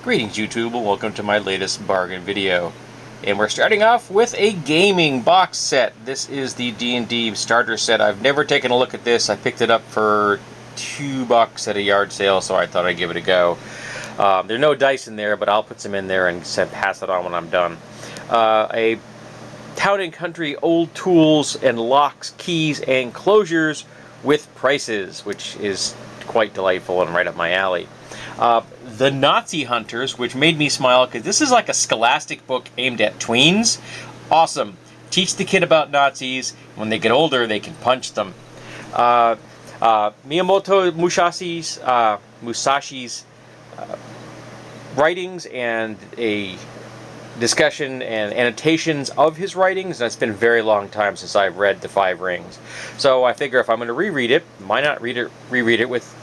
Greetings YouTube and welcome to my latest bargain video. And we're starting off with a gaming box set. This is the D&D starter set. I've never taken a look at this. I picked it up for $2 at a yard sale, so I thought I'd give it a go. There are no dice in there, but I'll put some in there and pass it on when I'm done. A Town & Country old tools and locks, keys, and closures with prices, which is quite delightful and right up my alley. The Nazi Hunters, which made me smile because this is like a scholastic book aimed at tweens. Awesome. Teach the kid about Nazis. When they get older, they can punch them. Miyamoto Musashi's writings and a discussion and annotations of his writings. And it's been a very long time since I've read The Five Rings. So I figure if I'm going to reread it, why not reread it with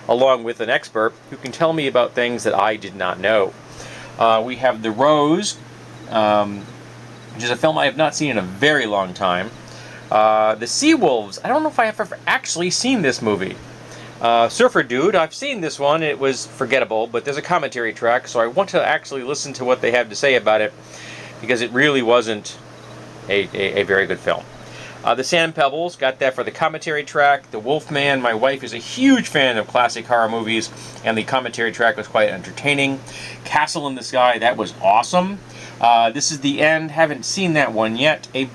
along with an expert who can tell me about things that I did not know. We have The Rose, which is a film I have not seen in a very long time. The Sea Wolves. I don't know if I have ever actually seen this movie. Surfer Dude, I've seen this one. It was forgettable, but there's a commentary track, so I want to actually listen to what they have to say about it, because it really wasn't a very good film. The Sand Pebbles, got that for the commentary track. The Wolfman, my wife is a huge fan of classic horror movies, and the commentary track was quite entertaining. Castle in the Sky, that was awesome. This is the End, haven't seen that one yet. A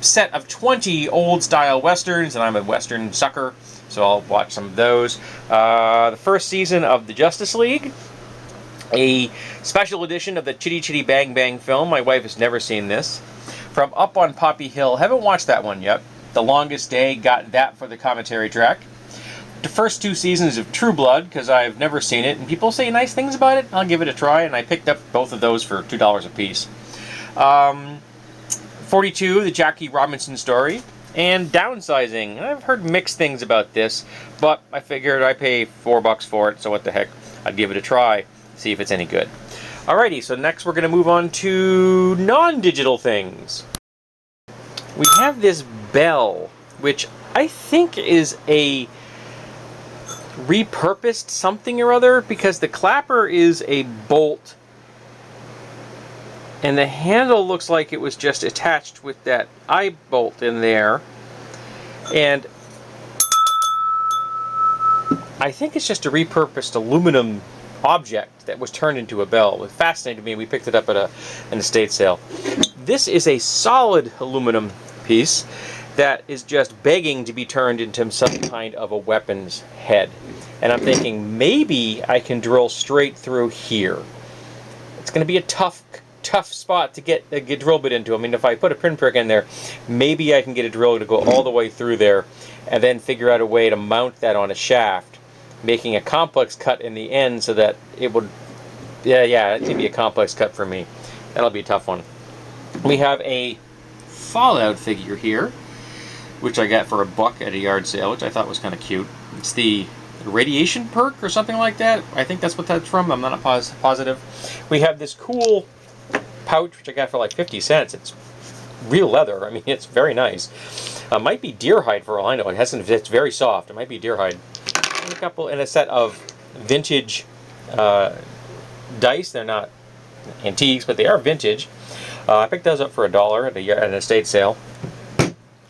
set of 20 old-style westerns, and I'm a western sucker, so I'll watch some of those. The first season of the Justice League. A special edition of the Chitty Chitty Bang Bang film. My wife has never seen this. From Up on Poppy Hill, haven't watched that one yet. The Longest Day, got that for the commentary track. The first two seasons of True Blood, because I've never seen it, and people say nice things about it. I'll give it a try, and I picked up both of those for $2 a piece. 42, the Jackie Robinson story, and Downsizing. I've heard mixed things about this, but I figured I pay $4 for it, so what the heck, I'd give it a try, see if it's any good. Alrighty, so next we're going to move on to non-digital things. We have this bell, which I think is a repurposed something or other, because the clapper is a bolt, and the handle looks like it was just attached with that eye bolt in there. And I think it's just a repurposed aluminum object that was turned into a bell. It fascinated me. We picked it up at an estate sale. This is a solid aluminum piece that is just begging to be turned into some kind of a weapon's head. And I'm thinking maybe I can drill straight through here. It's going to be a tough spot to get a drill bit into. I mean, if I put a pinprick in there, maybe I can get a drill to go all the way through there and then figure out a way to mount that on a shaft, making a complex cut in the end so that it would, yeah, it can be a complex cut for me. That'll be a tough one. We have a Fallout figure here, which I got for $1 at a yard sale, which I thought was kind of cute. It's the radiation perk or something like that. I think that's what that's from. I'm not positive. We have this cool pouch, which I got for like 50 cents. It's real leather. I mean, it's very nice. Might be deer hide for all I know. It's very soft. It might be deer hide. And a set of vintage dice. They're not antiques, but they are vintage. I picked those up for $1 at an estate sale.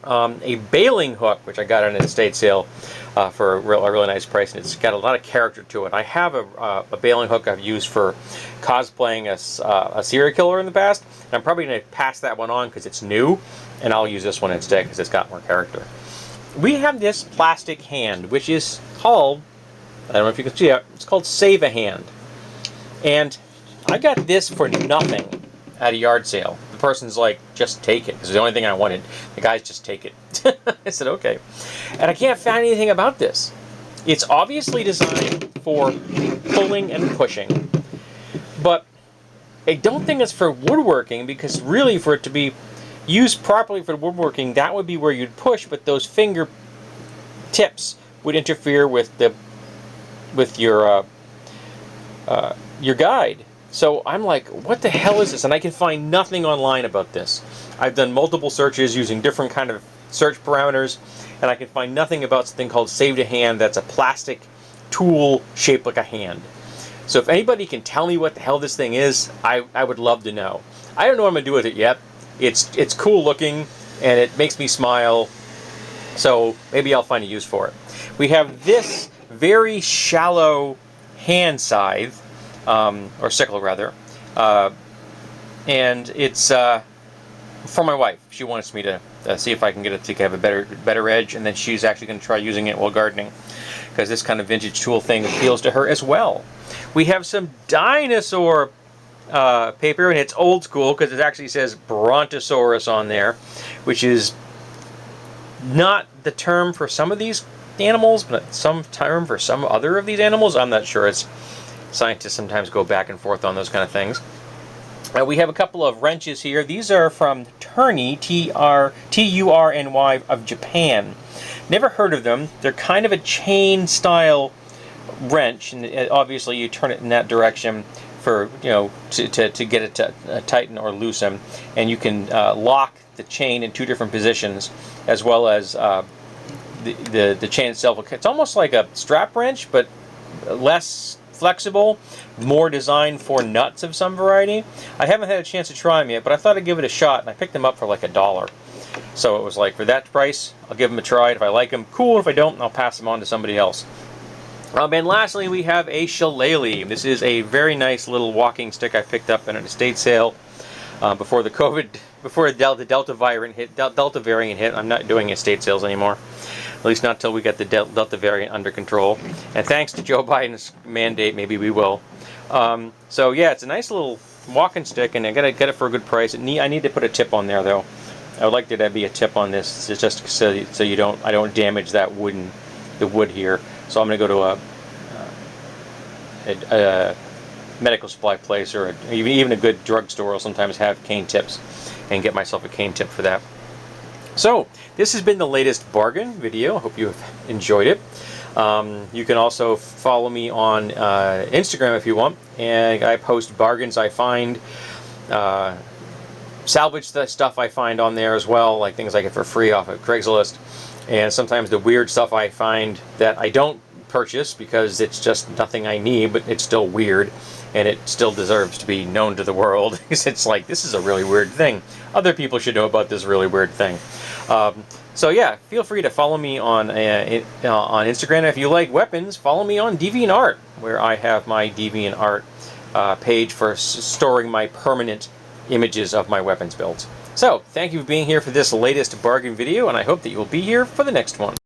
A baling hook, which I got at an estate sale for a really nice price, and it's got a lot of character to it. I have a baling hook I've used for cosplaying a serial killer in the past, and I'm probably going to pass that one on because it's new, and I'll use this one instead because it's got more character. We have this plastic hand, which is called, I don't know if you can see it, it's called Save a Hand. And I got this for nothing at a yard sale. The person's like, just take it. This is the only thing I wanted. The guy's just take it. I said, okay. And I can't find anything about this. It's obviously designed for pulling and pushing. But I don't think it's for woodworking, because really for it to be used properly for woodworking, that would be where you'd push, but those finger tips would interfere with your guide. So I'm like, what the hell is this? And I can find nothing online about this. I've done multiple searches using different kind of search parameters, and I can find nothing about something called Save a Hand that's a plastic tool shaped like a hand. So if anybody can tell me what the hell this thing is, I would love to know. I don't know what I'm going to do with it yet. It's cool looking, and it makes me smile, so maybe I'll find a use for it. We have this very shallow hand scythe, or sickle rather, and it's for my wife. She wants me to see if I can get it to have a better edge, and then she's actually going to try using it while gardening, because this kind of vintage tool thing appeals to her as well. We have some dinosaur paper, and it's old school because it actually says Brontosaurus on there, which is not the term for some of these animals, but some term for some other of these animals. I'm not sure. Scientists sometimes go back and forth on those kind of things. We have a couple of wrenches here. These are from Turny, T-U-R-N-Y, of Japan. Never heard of them. They're kind of a chain style wrench, and obviously you turn it in that direction for, you know, to get it to tighten or loosen, and you can lock the chain in 2 different positions, as well as the chain itself. It's almost like a strap wrench, but less flexible, more designed for nuts of some variety. I haven't had a chance to try them yet, but I thought I'd give it a shot, and I picked them up for like $1. So it was like, for that price, I'll give them a try. If I like them, cool. If I don't, I'll pass them on to somebody else. And lastly, we have a shillelagh. This is a very nice little walking stick I picked up in an estate sale before the Delta variant hit. I'm not doing estate sales anymore, at least not till we get the Delta variant under control. And thanks to Joe Biden's mandate, maybe we will. So yeah, it's a nice little walking stick, and I gotta get it for a good price. I need to put a tip on there though. I would like there to be a tip on this, just so I don't damage the wood here. So I'm going to go to a medical supply place, or even a good drugstore will sometimes have cane tips, and get myself a cane tip for that. So this has been the latest bargain video. I hope you have enjoyed it. You can also follow me on Instagram if you want, and I post bargains I find, salvage the stuff I find on there as well, like things I get for free off of Craigslist, and sometimes the weird stuff I find that I don't purchase because it's just nothing I need, but it's still weird, and it still deserves to be known to the world. It's like, this is a really weird thing. Other people should know about this really weird thing. So yeah, feel free to follow me on Instagram. If you like weapons, follow me on DeviantArt, where I have my DeviantArt page for storing my permanent images of my weapons builds. So, thank you for being here for this latest bargain video, and I hope that you will be here for the next one.